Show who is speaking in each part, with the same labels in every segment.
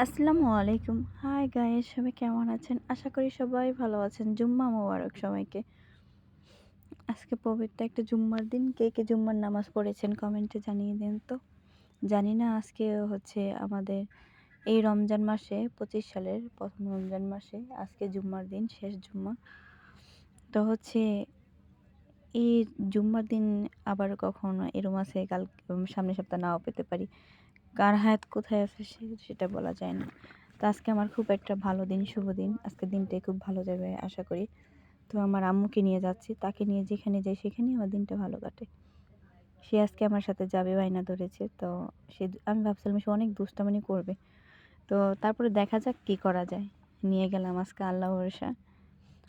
Speaker 1: আসসালামু আলাইকুম। Hi guys, সবাই কেমন আছেন? আশা করি সবাই ভালো আছেন। জুম্মা মোবারক সবাইকে। আজকে পবিত্র একটা জুম্মার দিন। কে কে জুম্মার নামাজ পড়েছেন কমেন্টে জানিয়ে দিন তো। জানি না আজকে হচ্ছে আমাদের এই রমজান মাসে ২৫ সালের প্রথম রমজান মাসে আজকে জুম্মার দিন, শেষ জুম্মা। তো হচ্ছে এই জুম্মার দিন আবার কখনো এরম আছে কাল সামনের সপ্তাহে নাও পেতে পারি। কার হায়াত কোথায় আছে সেটা বলা যায় না। তো আজকে আমার খুব একটা ভালো দিন, শুভ দিন। আজকের দিনটাই খুব ভালো যাবে আশা করি। তো আমার আম্মুকে নিয়ে যাচ্ছি। তাকে নিয়ে যেখানে যাই সেখানেই আমার দিনটা ভালো কাটে। সে আজকে আমার সাথে যাবে বায়না ধরেছে। তো আমি ভাবছিলাম সে অনেক দুষ্টামি করবে। তো তারপরে দেখা যাক কি করা যায়। নিয়ে গেলাম আজকে আল্লাহ ভরসা।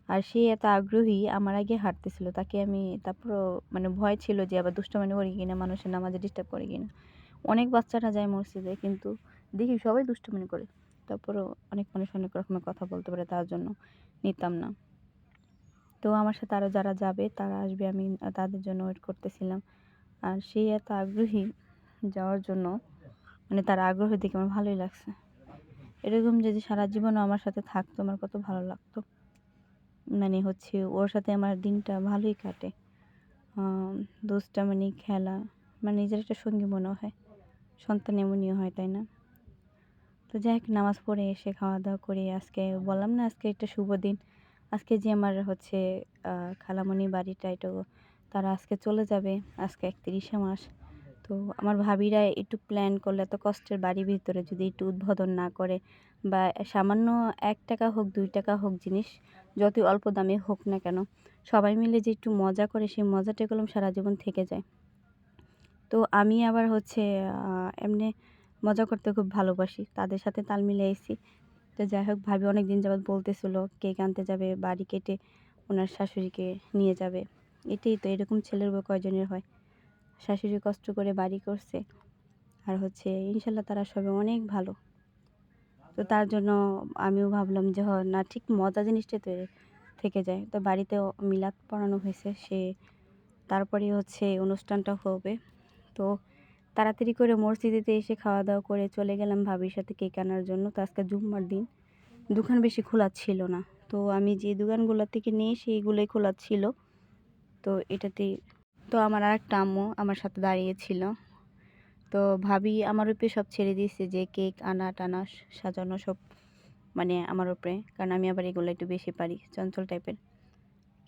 Speaker 1: আর সে এত আগ্রহী আমার আগে হাঁটতেছিল। তাকে আমি তারপরও মানে ভয় ছিল যে আবার দুষ্টামি করে কিনা, মানুষের নামাজে ডিস্টার্ব করে কিনা। অনেক বাচ্চারা যায় মসজিদে, কিন্তু দেখি সবাই দুষ্টুমি করে। তারপরেও অনেক মানুষ অনেক রকমের কথা বলতে পারে, তার জন্য নিতাম না। তো আমার সাথে আরও যারা যাবে তারা আসবে, আমি তাদের জন্য ওয়েট করতেছিলাম। আর সে এত আগ্রহী যাওয়ার জন্য, মানে তার আগ্রহ দেখে আমার ভালোই লাগছে। এরকম যদি সারা জীবনও আমার সাথে থাকতো আমার কত ভালো লাগতো। মানে হচ্ছে ওর সাথে আমার দিনটা ভালোই কাটে। দুষ্টামি, খেলা, মানে নিজের একটা সঙ্গী মনে হয়। সন্তান এমনই হয়, তাই না? তো যাই হোক, নামাজ পড়ে এসে খাওয়া দাওয়া করে আজকে বললাম না আজকে একটা শুভ দিন। আজকে যে আমার হচ্ছে খালামণি বাড়িটা, এটাও তারা আজকে চলে যাবে। আজকে ৩১শে মাস। তো আমার ভাবিরা একটু প্ল্যান করলে, এত কষ্টের বাড়ির ভিতরে যদি একটু উদ্বোধন না করে, বা সামান্য ১ টাকা হোক ২ টাকা হোক, জিনিস যতই অল্প দামে হোক না কেন, সবাই মিলে যে একটু মজা করে, সেই মজাটা করলাম সারা জীবন থেকে যায়। তো আমি আবার হচ্ছে এমনি মজা করতে খুব ভালোবাসি। তাদের সাথে তাল মিলিয়েছি। তো যাই হোক, ভাবি অনেক দিন যাবৎ বলতেছিল কেক আনতে যাবে, বাড়ি কেটে ওনার শাশুড়িকে নিয়ে যাবে। এটাই তো, এরকম ছেলের বউ কয়জনের হয়? শাশুড়ি কষ্ট করে বাড়ি করছে। আর হচ্ছে ইনশাল্লাহ তারা সবাই অনেক ভালো। তো তার জন্য আমিও ভাবলাম যে না, ঠিক মজা জিনিসটা তো থেকে যায়। তো বাড়িতেও মিলাদ পড়ানো হয়েছে, তারপরে হচ্ছে অনুষ্ঠানটা হবে। তো তাড়াতাড়ি করে মসজিদেতে এসে খাওয়া দাওয়া করে চলে গেলাম ভাবির সাথে কেক আনার জন্য। তো আজকে জুম্মার দিন, দোকান বেশি খোলা ছিল না। তো আমি যে দোকানগুলো থেকে নিয়ে সেইগুলোই খোলা ছিল। তো এটাতেই তো আমার আরেকটা আম্মু আমার সাথে দাঁড়িয়েছিল। তো ভাবি আমার উপরে সব ছেড়ে দিয়েছে, যে কেক আনা টানা সাজানো সব, মানে আমার উপরে। কারণ আমি আবার এগুলো একটু বেশি পারি, চঞ্চল টাইপের।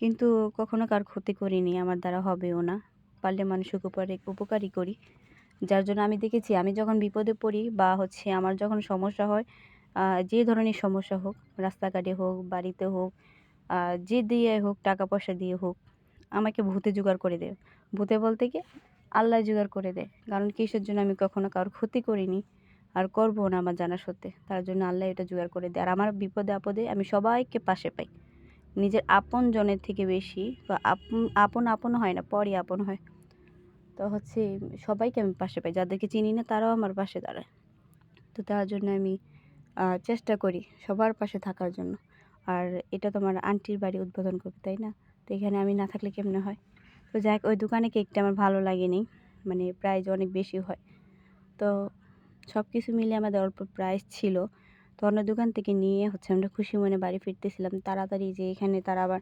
Speaker 1: কিন্তু কখনো কার ক্ষতি করিনি, আমার দ্বারা হবেও না। পারলে মানুষকে উপকারই করি। যার জন্য আমি দেখেছি, আমি যখন বিপদে পড়ি বা হচ্ছে আমার যখন সমস্যা হয়, যে ধরনের সমস্যা হোক, রাস্তাঘাটে হোক, বাড়িতে হোক, যে দিয়ে হোক, টাকা পয়সা দিয়ে হোক, আমাকে ভূতে জোগাড় করে দেয়। ভূতে বলতে কি, আল্লাহ জোগাড় করে দেয়। কারণ কিসের জন্য আমি কখনো কারোর ক্ষতি করিনি, আর করবো না আমার জানা সত্ত্বে। তার জন্য আল্লাহ এটা জোগাড় করে দেয়। আর আমার বিপদে আপদে আমি সবাইকে পাশে পাই। নিজের আপন জনের থেকে বেশি, তো আপন আপন হয় না, পরই আপন হয়। তো হচ্ছে সবাইকে আমি পাশে পাই, যাদেরকে চিনি না তারাও আমার পাশে দাঁড়ায়। তো তার জন্য আমি চেষ্টা করি সবার পাশে থাকার জন্য। আর এটা তো আমার আন্টির বাড়ি উদ্বোধন করবে, তাই না? তো এখানে আমি না থাকলে কেমনে হয়? তো যাই হোক, ওই দোকানে কেকটা আমার ভালো লাগেনি, মানে প্রাইস অনেক বেশি হয়। তো সব কিছু মিলে আমাদের অল্প প্রাইস ছিল। তো অন্য দোকান থেকে নিয়ে হচ্ছে আমরা খুশি মনে বাড়ি ফিরতেছিলাম তাড়াতাড়ি, যে এখানে তারা আবার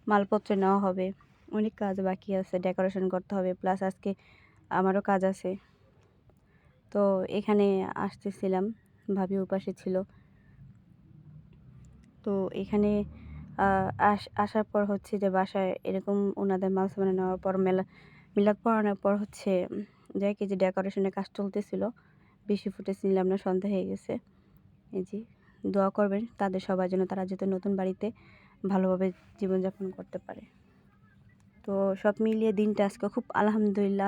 Speaker 1: মালপত্র নেওয়া হবে, অনেক কাজ বাকি আছে, ডেকোরেশন করতে হবে, প্লাস আজকে আমারও কাজ আছে। তো এখানে আসতেছিলাম, ভাবি ওপাশে ছিল। তো এখানে আসার পর হচ্ছে যে বাসায় এরকম ওনাদের মাল সামান নেওয়ার পর মিলাদ পড়ানোর পর হচ্ছে যাই কি, যে ডেকোরেশনের কাজ চলতেছিল, বেশি ফুটেজ নিলাম না, সন্ধ্যা হয়ে গেছে। এই যে দোয়া করবেন তাদের সবার জন্য, তারা যাতে নতুন বাড়িতে ভালোভাবে জীবনযাপন করতে পারে। তো সব মিলিয়ে দিনটা আজকে খুব আলহামদুলিল্লাহ